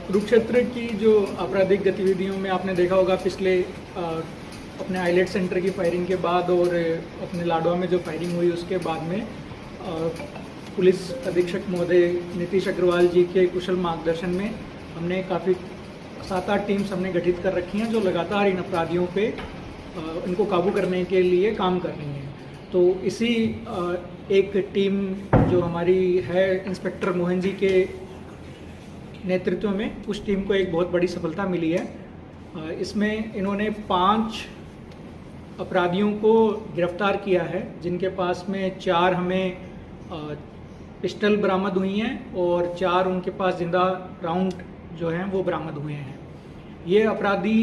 कुरुक्षेत्र की जो आपराधिक गतिविधियों में आपने देखा होगा पिछले अपने आइलेट सेंटर की फायरिंग के बाद और अपने लाडवा में जो फायरिंग हुई उसके बाद में पुलिस अधीक्षक महोदय नीतीश अग्रवाल जी के कुशल मार्गदर्शन में हमने काफ़ी 7-8 टीम्स हमने गठित कर रखी हैं जो लगातार इन अपराधियों पे इनको काबू करने के लिए काम कर रही हैं। तो इसी एक टीम जो हमारी है इंस्पेक्टर मोहन जी के नेतृत्व में, उस टीम को एक बहुत बड़ी सफलता मिली है। इसमें इन्होंने 5 अपराधियों को गिरफ्तार किया है जिनके पास में 4 हमें पिस्टल बरामद हुई हैं और 4 उनके पास जिंदा राउंड जो हैं वो बरामद हुए हैं। ये अपराधी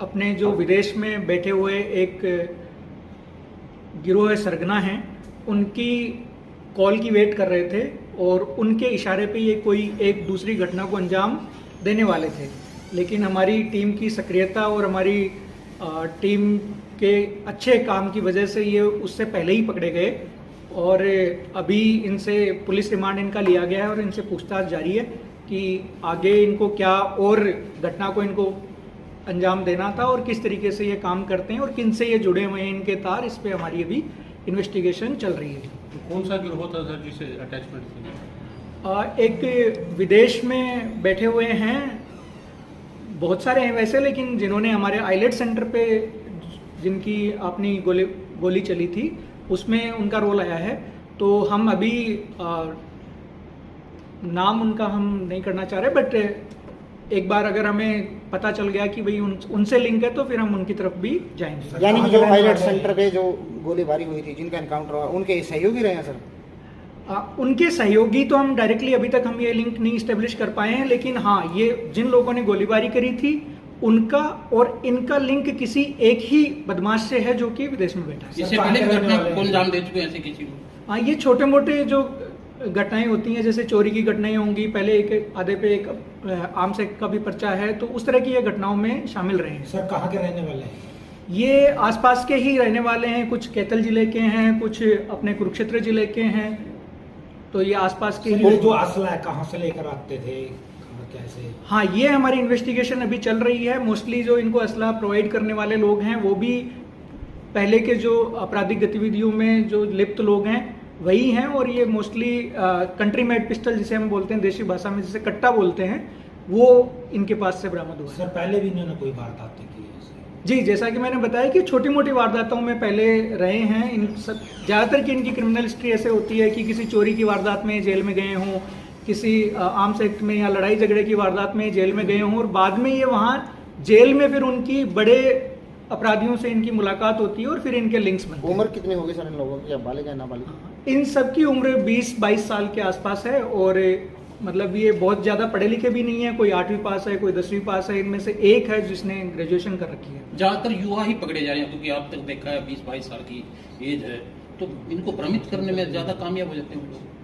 अपने जो विदेश में बैठे हुए एक गिरोह सरगना हैं उनकी कॉल की वेट कर रहे थे और उनके इशारे पे ये कोई एक दूसरी घटना को अंजाम देने वाले थे, लेकिन हमारी टीम की सक्रियता और हमारी टीम के अच्छे काम की वजह से ये उससे पहले ही पकड़े गए और अभी इनसे पुलिस रिमांड इनका लिया गया है और इनसे पूछताछ जारी है कि आगे इनको क्या और घटना को इनको अंजाम देना था और किस तरीके से ये काम करते हैं और किन से ये जुड़े हुए हैं इनके तार, इस पे हमारी अभी इन्वेस्टिगेशन चल रही है। तो कौन सा गिरोह था सर जिसे अटैचमेंट थी? एक विदेश में बैठे हुए हैं, बहुत सारे हैं वैसे, लेकिन जिन्होंने हमारे आइलेट सेंटर पे जिनकी अपनी गोली चली थी उसमें उनका रोल आया है। तो हम अभी नाम उनका हम नहीं करना चाह रहे, बट एक बार अगर हमें पता चल गया कि भाई उनसे लिंक है तो फिर हम उनकी तरफ भी जाएंगे। यानी कि जो आइलेट सेंटर पे जो गोलीबारी हुई थी, जिनका एनकाउंटर हुआ, उनके सहयोगी रहे हैं सर? उनके सहयोगी तो हम डायरेक्टली अभी तक हम ये लिंक नहीं इस्टेब्लिश कर पाए हैं, लेकिन हाँ, ये जिन लोगों ने गोलीबारी करी थी उनका और इनका लिंक किसी एक ही बदमाश से है जो कि विदेश में बैठा है। इससे पहले घटना को अंजाम दे चुके हैं ऐसे किसी को? हाँ, ये छोटे मोटे जो घटनाएं होती हैं, जैसे चोरी की घटनाएं होंगी, पहले एक आधे पे एक आर्म्स एक्ट का भी पर्चा है, तो उस तरह की ये घटनाओं में शामिल रहे हैं। सर कहाँ के रहने वाले हैं? ये आसपास के ही रहने वाले हैं, कुछ कैथल जिले के हैं, कुछ अपने कुरुक्षेत्र जिले के हैं, तो ये आसपास के ही। जो असला है कहाँ से लेकर आते थे, कैसे? हाँ, ये हमारी इन्वेस्टिगेशन अभी चल रही है। मोस्टली जो इनको असला प्रोवाइड करने वाले लोग हैं वो भी पहले के जो आपराधिक गतिविधियों में जो लिप्त लोग हैं वही हैं, और ये मोस्टली कंट्री मेड पिस्टल जिसे हम बोलते हैं देशी भाषा में जिसे कट्टा बोलते हैं, वो इनके पास से बरामद हुआ है। सर पहले भी इन्होंने कोई वारदातें की है? जी, जैसा कि मैंने बताया कि छोटी मोटी वारदातों में पहले रहे हैं। इन सब ज़्यादातर की इनकी क्रिमिनल हिस्ट्री ऐसे होती है कि किसी चोरी की वारदात में जेल में गए हों, किसी आर्म्स एक्ट में या लड़ाई झगड़े की वारदात में जेल में गए हों, और बाद में ये वहाँ जेल में फिर उनकी बड़े अपराधियों से इनकी मुलाकात होती है और फिर इनके लिंक्स बनते हैं। उम्र कितनी होगी सर इन लोगों की, या बालिग या नाबालिग? इन सब की उम्र 20-22 साल के आसपास है, और मतलब ये बहुत ज़्यादा पढ़े लिखे भी नहीं है, कोई 8वीं पास है, कोई 10वीं पास है, इनमें से एक है जिसने ग्रेजुएशन कर रखी है। ज़्यादातर युवा ही पकड़े जा रहे हैं, क्योंकि आप तक देखा है 20-22 साल की एज है, तो इनको भ्रमित करने में ज़्यादा कामयाब हो जाते हैं लोग।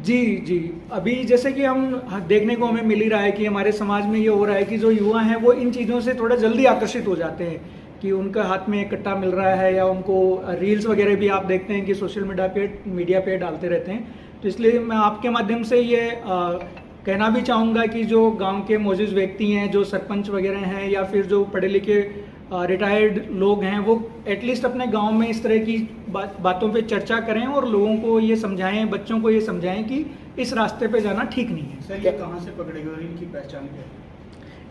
जी, अभी जैसे कि हम देखने को हमें मिल ही रहा है कि हमारे समाज में ये हो रहा है कि जो युवा हैं वो इन चीज़ों से थोड़ा जल्दी आकर्षित हो जाते हैं कि उनका हाथ में एक कट्टा मिल रहा है, या उनको रील्स वगैरह भी आप देखते हैं कि सोशल मीडिया पे डालते रहते हैं। तो इसलिए मैं आपके माध्यम से ये कहना भी चाहूँगा कि जो गांव के मौजूद व्यक्ति हैं, जो सरपंच वगैरह हैं, या फिर जो पढ़े लिखे रिटायर्ड लोग हैं, वो एटलीस्ट अपने गांव में इस तरह की बातों पे चर्चा करें और लोगों को ये समझाएं, बच्चों को ये समझाएं कि इस रास्ते पे जाना ठीक नहीं है। सर ये कहाँ से पकड़े गए और इनकी पहचान क्या है?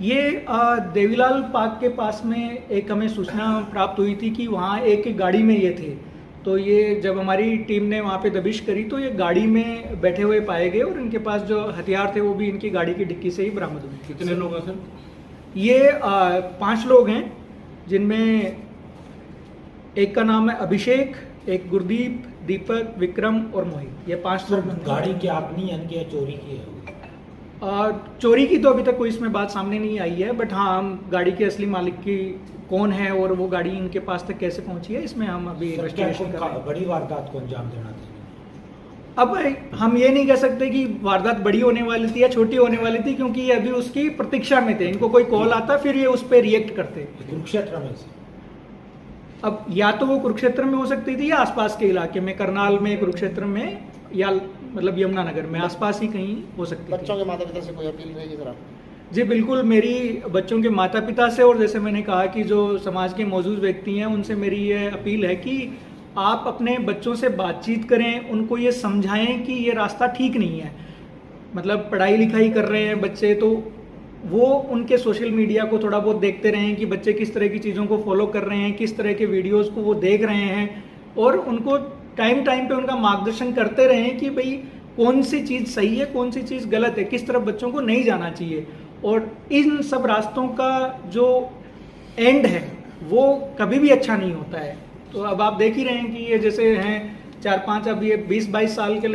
ये देवीलाल पार्क के पास में एक हमें सूचना प्राप्त हुई थी कि वहाँ एक गाड़ी में ये थे, तो ये जब हमारी टीम ने वहाँ पे दबिश करी तो ये गाड़ी में बैठे हुए पाए गए और इनके पास जो हथियार थे वो भी इनकी गाड़ी की डिक्की से ही बरामद हुए। कितने लोग हैं सर? ये 5 लोग हैं, जिनमें एक का नाम है अभिषेक, एक गुरदीप, दीपक, विक्रम और मोहित। ये 5 लोग। गाड़ी की अपनी यानी कि चोरी की है? चोरी की तो अभी तक कोई इसमें बात सामने नहीं आई है, बट हाँ, हम गाड़ी के असली मालिक की कौन है और वो गाड़ी इनके पास तक कैसे पहुंची है, इसमें हम अभी इन्वेस्टिगेशन कर रहे हैं। बड़ी वारदात को अंजाम देना था। अब हम ये नहीं कह सकते कि वारदात बड़ी होने वाली थी या छोटी होने वाली थी, क्योंकि ये अभी उसकी प्रतीक्षा में थे। इनको कोई कॉल आता फिर ये उस पर रिएक्ट करते। कुरुक्षेत्र में से अब या तो वो कुरुक्षेत्र में हो सकती थी या आसपास के इलाके में, करनाल में, कुरुक्षेत्र में या मतलब यमुनानगर में आसपास ही कहीं हो सकती बच्चों थी। के माता पिता से कोई अपील रहेगी सर? जी बिल्कुल, मेरी बच्चों के माता पिता से और जैसे मैंने कहा कि जो समाज के मौजूद व्यक्ति हैं उनसे मेरी ये अपील है कि आप अपने बच्चों से बातचीत करें, उनको ये समझाएं कि ये रास्ता ठीक नहीं है। मतलब पढ़ाई लिखाई कर रहे हैं बच्चे तो वो उनके सोशल मीडिया को थोड़ा बहुत देखते रहें कि बच्चे किस तरह की चीज़ों को फॉलो कर रहे हैं, किस तरह के वीडियोज़ को वो देख रहे हैं, और उनको टाइम टाइम पे उनका मार्गदर्शन करते रहें कि भाई कौन सी चीज़ सही है, कौन सी चीज़ गलत है, किस तरफ बच्चों को नहीं जाना चाहिए। और इन सब रास्तों का जो एंड है वो कभी भी अच्छा नहीं होता है। तो अब आप देख ही रहे हैं कि ये जैसे हैं 4-5 अब ये 20-22 साल के